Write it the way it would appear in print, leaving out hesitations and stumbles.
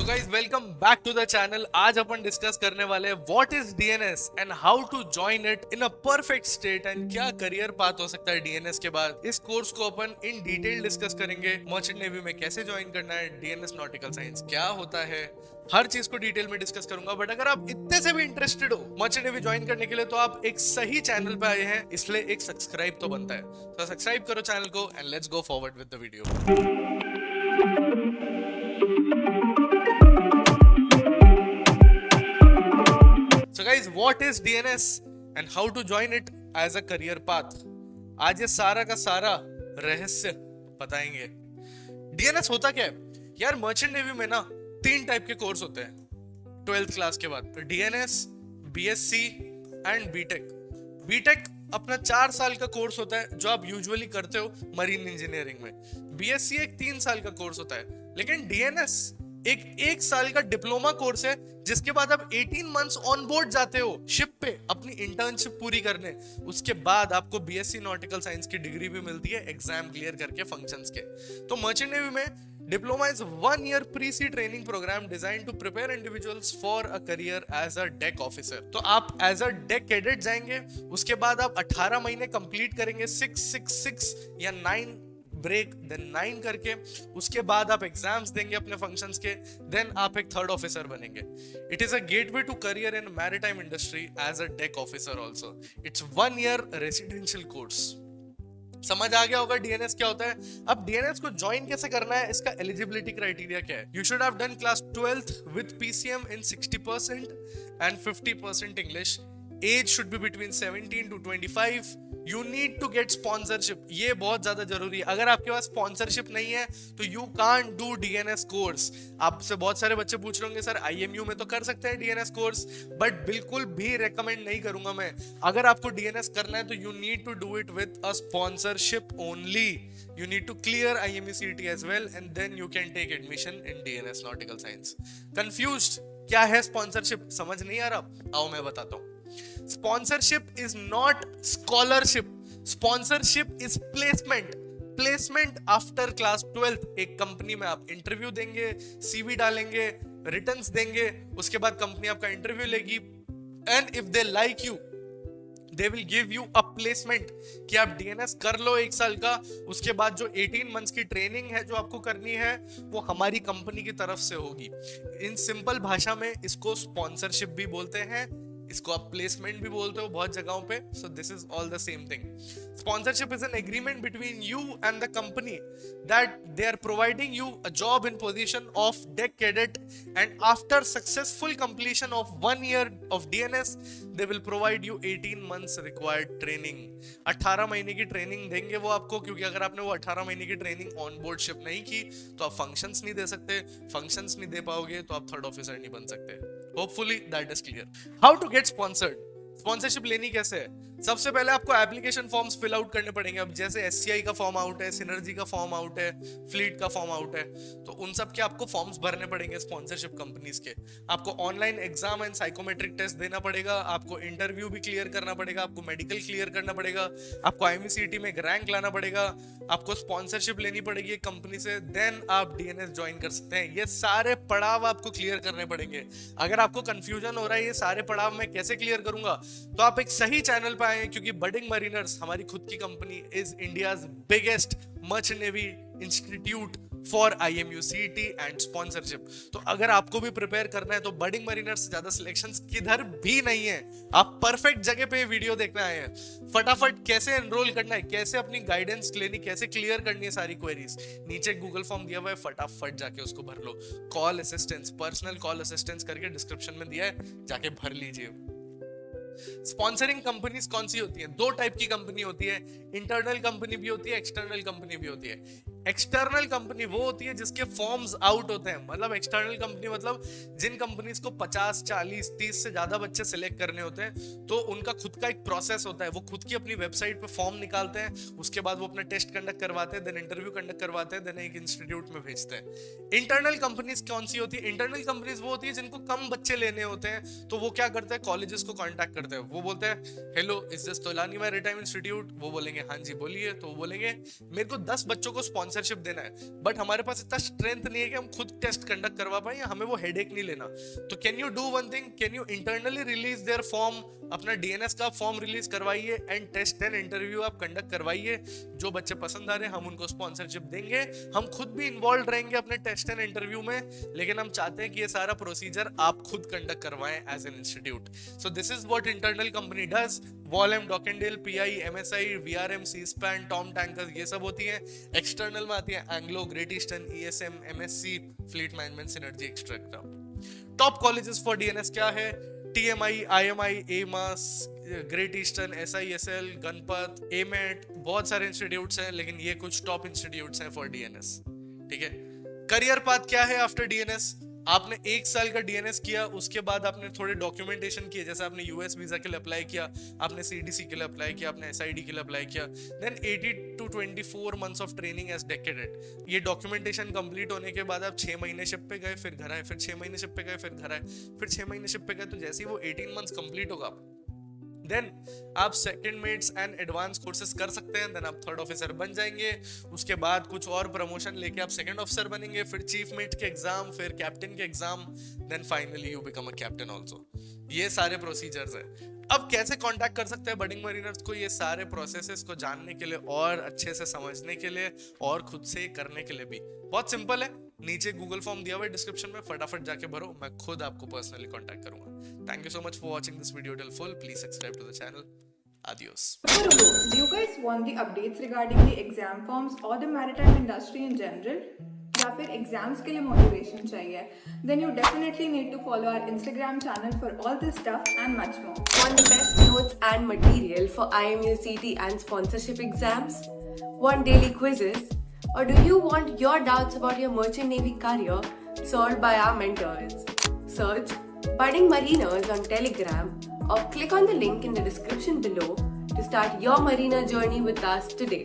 So guys welcome back to the channel. आज अपन discuss करने वाले हैं what is DNS and how to join it in a perfect state and क्या career path हो सकता है डीएनएस के बाद। इस कोर्स को अपन इन डिटेल डिस्कस करेंगे। मर्चेंट नेवी में कैसे ज्वाइन करना है, डीएनएस नॉटिकल साइंस क्या होता है, हर चीज को डिटेल में डिस्कस करूंगा। बट अगर आप इतने से भी इंटरेस्टेड हो मर्चेंट नेवी ज्वाइन करने के लिए तो आप एक सही चैनल पे आए हैं, इसलिए एक सब्सक्राइब तो बनता है। तो सब्सक्राइब करो चैनल को and let's go forward with the video. So guys, what is DNS and how to join it as a career path? आज ये सारा का सारा रहस्य बताएंगे। डीएनएस होता क्या है यार? मर्चेंट नेवी में ना 3 टाइप के कोर्स होते हैं 12th क्लास के बाद। DNS, BSc and BTech. BTech अपना 4 साल का कोर्स होता है जो आप यूजुअली करते हो मरीन इंजीनियरिंग में। बीएससी एक 3 साल का कोर्स होता है, लेकिन डीएनएस एक साल का डिप्लोमा कोर्स है जिसके बाद आप 18 मंथ्स ऑन बोर्ड जाते हो शिप पे अपनी इंटर्नशिप पूरी करने। उसके बाद आपको बीएससी नॉटिकल साइंस की डिग्री भी मिलती है एग्जाम क्लियर करके फंक्शंस के। तो मर्चेंट नेवी में diploma is 1 year pre-sea training program designed to prepare individuals for a career as a deck officer। तो आप एज अ डेक कैडेट जाएंगे, उसके बाद आप 18 महीने कंप्लीट करेंगे 666 या 9 ब्रेक देन 9 करके। उसके बाद आप एग्जाम्स देंगे अपने फंक्शंस के, देन आप एक 3rd ऑफिसर बनेंगे। It is a gateway to career in maritime industry as a deck officer also. It's 1 year residential course. समझ आ गया होगा डीएनएस क्या होता है। अब डीएनएस को ज्वाइन कैसे करना है, इसका एलिजिबिलिटी क्राइटेरिया क्या है? You should have done class 12th with PCM in 60% and 50% English. Age should be between 17 to 25। You need to get sponsorship, ये बहुत ज्यादा जरूरी है। अगर आपके पास स्पॉन्सरशिप नहीं है तो you can't do DNS course. आपसे बहुत सारे बच्चे पूछ रहे होंगे सर आईएमयू में तो कर सकते हैं डीएनएस कोर्स, बट बिल्कुल भी रेकमेंड नहीं करूंगा मैं। अगर आपको डीएनएस करना है तो you need to do it with a sponsorship only. You need to clear IMU CET as well and then you can take admission in DNS Nautical Science। Confused? क्या है स्पॉन्सरशिप? समझ नहीं आ रहा? आओ मैं बताता हूँ। Sponsorship is not scholarship. Sponsorship is placement. Placement after class 12th। एक कंपनी में आप इंटरव्यू देंगे, सीवी डालेंगे, रिटर्न्स देंगे, उसके बाद कंपनी आपका इंटरव्यू लेगी and if they like you they will give you a placement कि आप डीएनएस कर लो 1 साल का। उसके बाद जो 18 मंथ्स की ट्रेनिंग है जो आपको करनी है वो हमारी कंपनी की तरफ से होगी। इन सिंपल भाषा में इसको स्पॉन्सरशिप भी बोलते हैं, इसको आप प्लेसमेंट भी बोलते हो बहुत जगहों पे। So this is all the same thing. Sponsorship is an agreement between you and the company that they are providing you a job in position of deck cadet and after successful completion of 1 year of DNS they will provide you 18 months required training. 18 महीने की training देंगे वो आपको, क्योंकि अगर आपने वो 18 महीने की ट्रेनिंग ऑन बोर्ड शिप नहीं की तो आप फंक्शंस नहीं दे सकते। फंक्शंस नहीं दे पाओगे तो आप 3rd ऑफिसर नहीं बन सकते। Hopefully that is clear. How to get sponsored? Sponsorship लेनी कैसे है? सबसे पहले आपको एप्लीकेशन फॉर्म्स फिल आउट करने पड़ेंगे। अब जैसे एससीआई का फॉर्म आउट है, सिनर्जी का फॉर्म आउट है, फ्लीट का फॉर्म आउट है, तो उन सब के आपको फॉर्म्स भरने पड़ेंगे स्पॉन्सरशिप कंपनीज के। आपको online exam and psychometric test देना पड़ेगा, आपको इंटरव्यू भी क्लियर करना पड़ेगा, आपको मेडिकल क्लियर करना पड़ेगा, आपको आईएमसीईटी में रैंक लाना पड़ेगा, आपको स्पॉन्सरशिप लेनी पड़ेगी एक कंपनी से, देन आप डीएनएस ज्वाइन कर सकते हैं। ये सारे पड़ाव आपको क्लियर करने पड़ेंगे। अगर आपको कंफ्यूजन हो रहा है ये सारे पड़ाव मैं कैसे क्लियर करूंगा, तो आप एक सही चैनल पे आए, क्योंकि बडिंग मरीनर्स हमारी खुद की company is India's biggest merchant navy institute for IMU CET and sponsorship. तो अगर आपको भी प्रिपेयर करना है तो बडिंग मरीनर्स से ज्यादा सिलेक्शंस किधर भी नहीं है। आप परफेक्ट जगह पे वीडियो देखने आए हैं। फटाफट कैसे एनरोल करना है, कैसे अपनी गाइडेंस लेनी, कैसे क्लियर करनी है सारी क्वेरीज, नीचे गूगल फॉर्म दिया हुआ है, फटाफट जाके उसको भर लो। Call assistance, personal call assistance करके डिस्क्रिप्शन में दिया है, जाके भर लीजिए। स्पॉन्सरिंग कंपनीज कौन सी होती है? 2 टाइप की कंपनी होती है। इंटरनल कंपनी भी होती है, एक्सटर्नल कंपनी भी होती है। एक्सटर्नल कंपनी वो होती है जिसके फॉर्म्स आउट होते हैं। मतलब एक्सटर्नल कंपनी मतलब जिन कंपनीज को 50, 40, 30 से ज्यादा बच्चे सिलेक्ट करने होते हैं, तो उनका खुद का एक प्रोसेस होता है। वो खुद की अपनी वेबसाइट पे फॉर्म निकालते हैं, उसके बाद वो अपना टेस्ट कंडक्ट करवाते हैं, देन इंटरव्यू कंडक्ट करवाते हैं, देन एक इंस्टीट्यूट में भेजते हैं। इंटरनल कंपनीज कौन सी होती है? इंटरनल कंपनीज वो होती है जिनको कम बच्चे लेने होते हैं, तो वो क्या करते हैं, कॉलेजेस को कॉन्टैक्ट करते हैं। वो बोलते हैं hello is this Tolani maritime institute? वो बोलेंगे हाँ जी बोलिए। तो वो बोलेंगे मेरे को 10 बच्चों को स्पॉन्सर स्पॉन्सरशिप देना है, बट हमारे पास इतना स्ट्रेंथ नहीं है कि हम खुद टेस्ट कंडक्ट करवा पाए, या हमें वो हेडेक नहीं लेना, तो can you do one thing, can you internally release there form, अपना डीएनएस का फॉर्म रिलीज करवाइए एंड टेस्ट एंड इंटरव्यू आप कंडक्ट करवाइए, जो बच्चे पसंद आ रहे हैं हम उनको स्पॉन्सरशिप देंगे, हम खुद भी इन्वॉल्व रहेंगे अपने टेस्ट एंड इंटरव्यू में, लेकिन हम चाहते हैं कि ये सारा प्रोसीजर आप खुद कंडक्ट करवाएं as an institute. So this is what internal company does. Wallem, Dockendale, PI, MSI, VRM, Seaspan, Tom Tankers, ये सब होती हैं। एक्सटर्नल में आती है Anglo, Great Eastern, ESM, MSC, fleet management, synergy, एक्सट्रैक्टा। टॉप कॉलेजेस फॉर डीएनएस क्या है? टीएमआई, आईएमआई, एमास, Great Eastern, SISL, Ganpat, AMET, बहुत सारे इंस्टीट्यूट्स हैं, लेकिन ये कुछ टॉप इंस्टीट्यूट्स हैं फॉर डीएनएस। ठीक है। करियर पाथ क्या है आफ्टर डीएनएस? आपने 1 साल का डीएनएस किया, उसके बाद आपने थोड़े डॉक्यूमेंटेशन किए, जैसे आपने यूएस वीजा के लिए अप्लाई किया, आपने सीडीसी के लिए अप्लाई किया, आपने एसआईडी के लिए अप्लाई किया, then 80 to 24 months of training as deck cadet. ये डॉक्यूमेंटेशन कंप्लीट होने के बाद आप 6 महीने शिप पे गए, फिर घर आए, फिर 6 महीने शिप पे गए, फिर घर आए, फिर 6 महीने शिप पे गए, तो जैसे ही वो 18 मंथ्स कंप्लीट होगा, देन आप second mates and advance courses कर सकते हैं, देन आप थर्ड ऑफिसर बन जाएंगे, उसके बाद कुछ और प्रमोशन लेके आप सेकंड ऑफिसर बनेंगे, फिर चीफ मेट के एग्जाम, फिर कैप्टन के exam, then finally you become a captain also. ये सारे प्रोसीजर्स हैं। अब कैसे कांटेक्ट कर सकते हैं बडिंग मरीनर्स को? ये सारे प्रोसेसेस को जानने के लिए और अच्छे से समझने के लिए और खुद से करने के लिए भी बहुत सिंपल है। नीचे गूगल फॉर्म दिया हुआ है डिस्क्रिप्शन में, फटाफट जाके भरो, मैं खुद आपको पर्सनली कांटेक्ट करूंगा। Thank you so much for watching this video till full. Please subscribe to the channel. Adios. Do you guys want the updates regarding the exam forms or the maritime industry in general? या फिर exams के लिए motivation चाहिए? Then you definitely need to follow our Instagram channel for all this stuff and much more. Want the best notes and material for IMU CT and sponsorship exams? Want daily quizzes? Or do you want your doubts about your merchant navy career solved by our mentors? Search Budding Mariners on Telegram or click on the link in the description below to start your marina journey with us today.